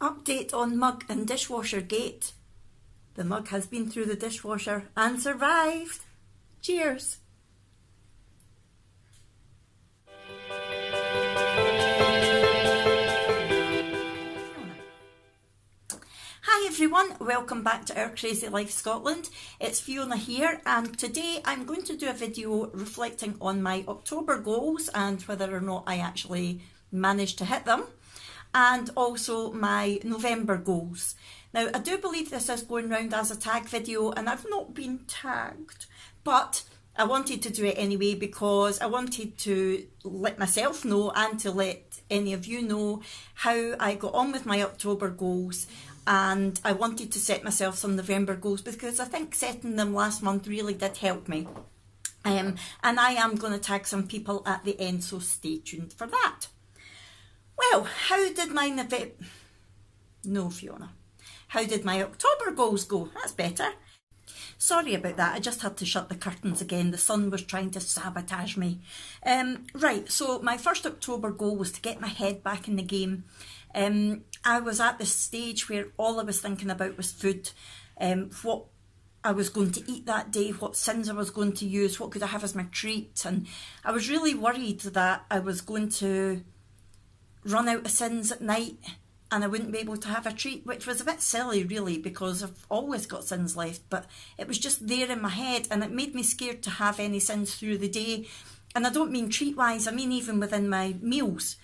Update on mug and dishwasher gate. The mug has been through the dishwasher and survived. Cheers. Hi everyone, welcome back to Our Crazy Life Scotland. It's Fiona here, and today I'm going to do a video reflecting on my October goals and whether or not I actually managed to hit them, and also my November goals. Now, I do believe this is going round as a tag video and I've not been tagged, but I wanted to do it anyway because I wanted to let myself know and to let any of you know how I got on with my October goals, and I wanted to set myself some November goals because I think setting them last month really did help me. And I am going to tag some people at the end, so stay tuned for that. Well, how did my How did my October goals go? That's better. Sorry about that, I just had to shut the curtains again. The sun was trying to sabotage me. Right, so my first October goal was to get my head back in the game. I was at this stage where all I was thinking about was food, what I was going to eat that day, what sins I was going to use, what could I have as my treat, and I was really worried that I was going to run out of sins at night and I wouldn't be able to have a treat, which was a bit silly really because I've always got sins left, but it was just there in my head and it made me scared to have any sins through the day. And I don't mean treat wise, I mean even within my meals.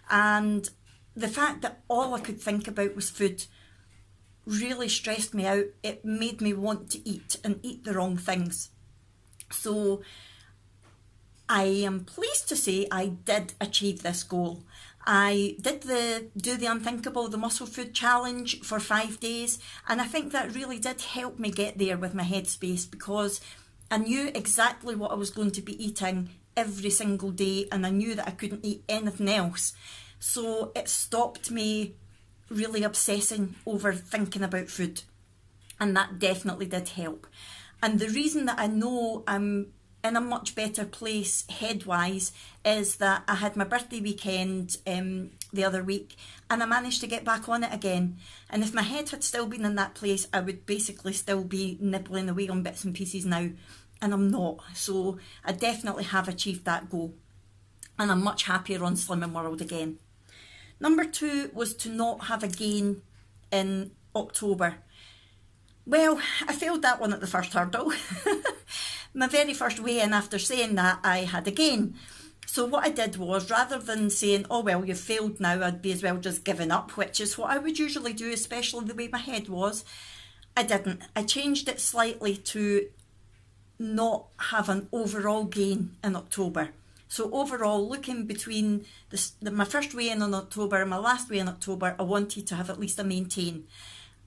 And the fact that all I could think about was food really stressed me out. It made me want to eat and eat the wrong things. So I am pleased to say I did achieve this goal. I did do the unthinkable, the muscle food challenge for 5 days, and I think that really did help me get there with my headspace because I knew exactly what I was going to be eating every single day, and I knew that I couldn't eat anything else. So it stopped me really obsessing over thinking about food, and that definitely did help. And the reason that I know I'm in a much better place head-wise is that I had my birthday weekend the other week and I managed to get back on it again. And if my head had still been in that place, I would basically still be nibbling away on bits and pieces now, and I'm not. So I definitely have achieved that goal and I'm much happier on Slimming World again. Number 2 was to not have a gain in October. Well, I failed that one at the first hurdle. My very first weigh-in, after saying that, I had a gain. So what I did was, rather than saying, oh well, you've failed now, I'd be as well just giving up, which is what I would usually do, especially the way my head was. I didn't. I changed it slightly to not have an overall gain in October. So overall, looking between my first weigh-in in October and my last weigh in October, I wanted to have at least a maintain.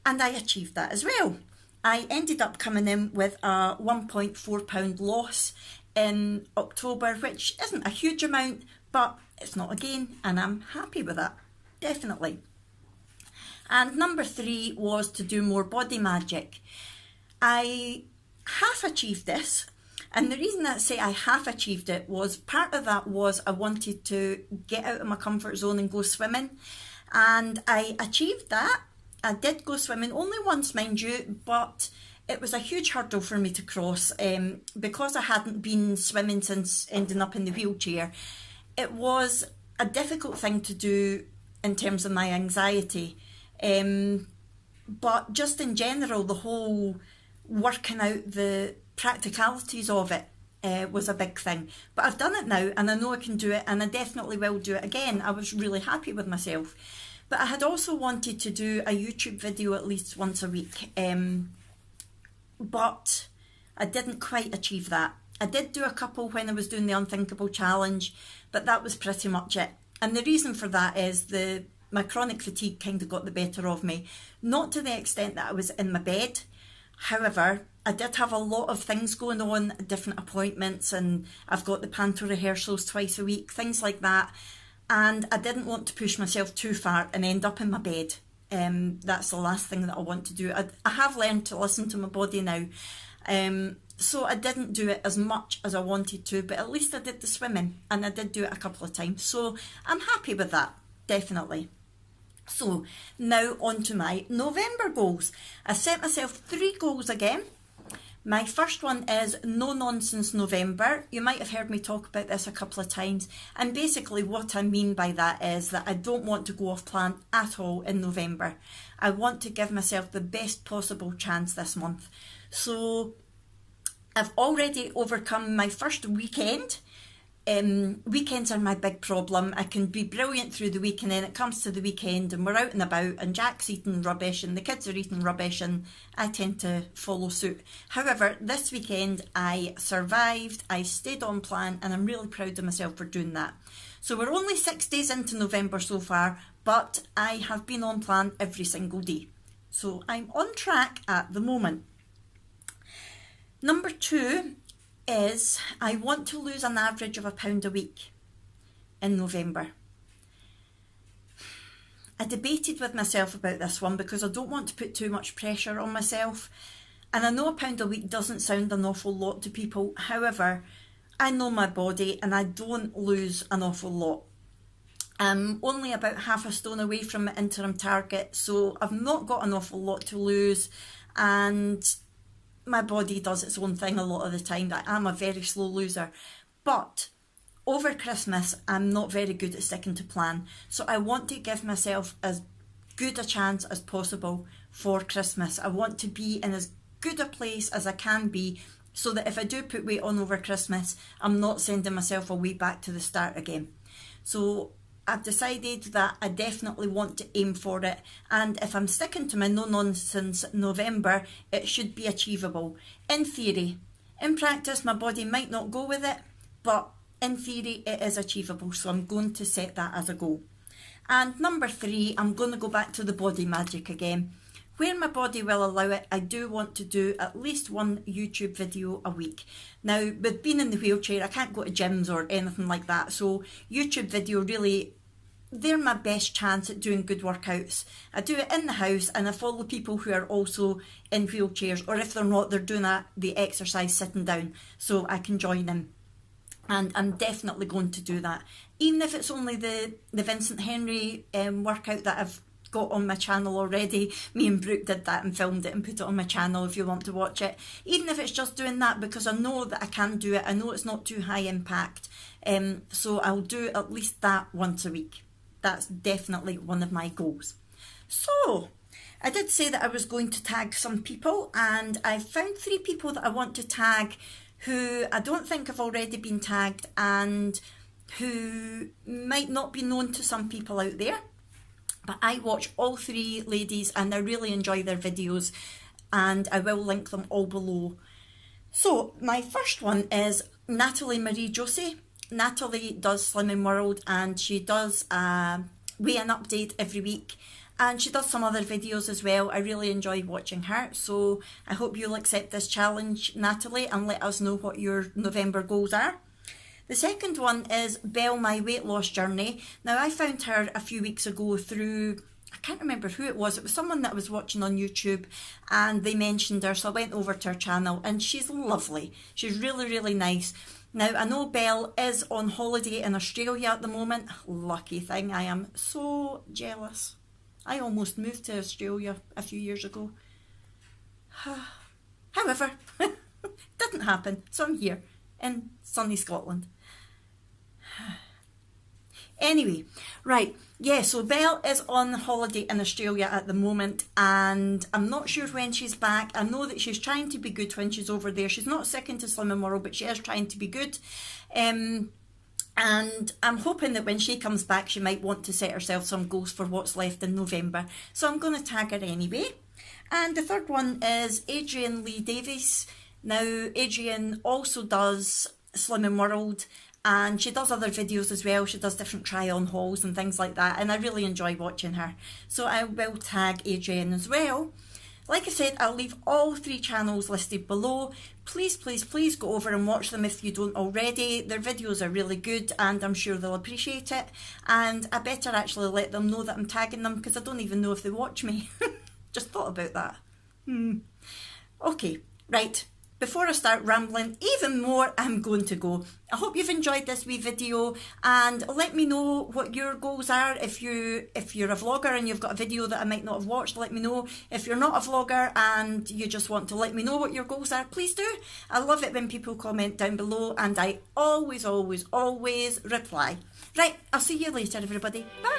And I achieved that as well. I ended up coming in with a 1.4 pound loss in October, which isn't a huge amount, but it's not a gain, and I'm happy with that, definitely. And number 3 was to do more body magic. I half achieved this, and the reason that I say I half achieved it was part of that was I wanted to get out of my comfort zone and go swimming, and I achieved that. I did go swimming, only once mind you, but it was a huge hurdle for me to cross because I hadn't been swimming since ending up in the wheelchair. It was a difficult thing to do in terms of my anxiety, but just in general, the whole working out the practicalities of it was a big thing. But I've done it now and I know I can do it, and I definitely will do it again. I was really happy with myself. But I had also wanted to do a YouTube video at least once a week, but I didn't quite achieve that. I did do a couple when I was doing the Unthinkable Challenge, but that was pretty much it. And the reason for that is my chronic fatigue kind of got the better of me. Not to the extent that I was in my bed. However, I did have a lot of things going on, different appointments, and I've got the panto rehearsals twice a week, things like that. And I didn't want to push myself too far and end up in my bed. That's the last thing that I want to do. I have learned to listen to my body now. So I didn't do it as much as I wanted to, but at least I did the swimming and I did do it a couple of times. So I'm happy with that, definitely. So now on to my November goals. I set myself 3 goals again. My first one is No Nonsense November. You might have heard me talk about this a couple of times, and basically what I mean by that is that I don't want to go off plan at all in November. I want to give myself the best possible chance this month. So I've already overcome my first weekend. Weekends are my big problem. I can be brilliant through the week, and then it comes to the weekend and we're out and about and Jack's eating rubbish and the kids are eating rubbish and I tend to follow suit. However, this weekend I survived, I stayed on plan, and I'm really proud of myself for doing that. So we're only 6 days into November so far, but I have been on plan every single day. So I'm on track at the moment. Number 2 is I want to lose an average of £1 a week in November. I debated with myself about this one because I don't want to put too much pressure on myself, and I know £1 a week doesn't sound an awful lot to people. However, I know my body and I don't lose an awful lot. I'm only about half a stone away from my interim target, so I've not got an awful lot to lose, and my body does its own thing a lot of the time. I am a very slow loser, but over Christmas I'm not very good at sticking to plan, so I want to give myself as good a chance as possible for Christmas. I want to be in as good a place as I can be, so that if I do put weight on over Christmas, I'm not sending myself away back to the start again. So I've decided that I definitely want to aim for it, and if I'm sticking to my no nonsense November, it should be achievable in theory. In practice my body might not go with it, but in theory it is achievable, so I'm going to set that as a goal. And number 3, I'm going to go back to the body magic again. Where my body will allow it, I do want to do at least 1 YouTube video a week. Now, with being in the wheelchair, I can't go to gyms or anything like that, so YouTube video really, they're my best chance at doing good workouts. I do it in the house and I follow people who are also in wheelchairs, or if they're not, they're doing the exercise sitting down, so I can join them. And I'm definitely going to do that. Even if it's only the Vincent Henry workout that I've got on my channel already. Me and Brooke did that and filmed it and put it on my channel if you want to watch it. Even if it's just doing that, because I know that I can do it. I know it's not too high impact. So I'll do at least that once a week. That's definitely one of my goals. So I did say that I was going to tag some people, and I found 3 people that I want to tag who I don't think have already been tagged and who might not be known to some people out there. But I watch all 3 ladies and I really enjoy their videos, and I will link them all below. So my first one is Natalie Marie Josey. Natalie does Slimming World, and she does a weigh-in update every week, and she does some other videos as well. I really enjoy watching her, so I hope you'll accept this challenge, Natalie, and let us know what your November goals are. The second one is Belle, my weight loss journey. Now, I found her a few weeks ago through, I can't remember who it was someone that I was watching on YouTube, and they mentioned her, so I went over to her channel, and she's lovely. She's really, really nice. Now, I know Belle is on holiday in Australia at the moment. Lucky thing, I am so jealous. I almost moved to Australia a few years ago. However, it didn't happen, so I'm here in sunny Scotland. Anyway, right, yeah, so Belle is on holiday in Australia at the moment, and I'm not sure when she's back. I know that she's trying to be good when she's over there. She's not sick into Slimming World, but she is trying to be good. And I'm hoping that when she comes back, she might want to set herself some goals for what's left in November. So I'm going to tag her anyway. And the third one is Adrienne Leigh Davies. Now, Adrienne also does Slimming World, and she does other videos as well. She does different try-on hauls and things like that, and I really enjoy watching her. So I will tag Adrienne as well. Like I said, I'll leave all 3 channels listed below. Please, please, please go over and watch them if you don't already. Their videos are really good, and I'm sure they'll appreciate it. And I better actually let them know that I'm tagging them, because I don't even know if they watch me. Just thought about that. Okay, right. before I start rambling even more, I'm going to go. I hope you've enjoyed this wee video, and let me know what your goals are. If you're a vlogger and you've got a video that I might not have watched, let me know. If you're not a vlogger and you just want to let me know what your goals are, please do. I love it when people comment down below, and I always reply. Right, I'll see you later, everybody. Bye.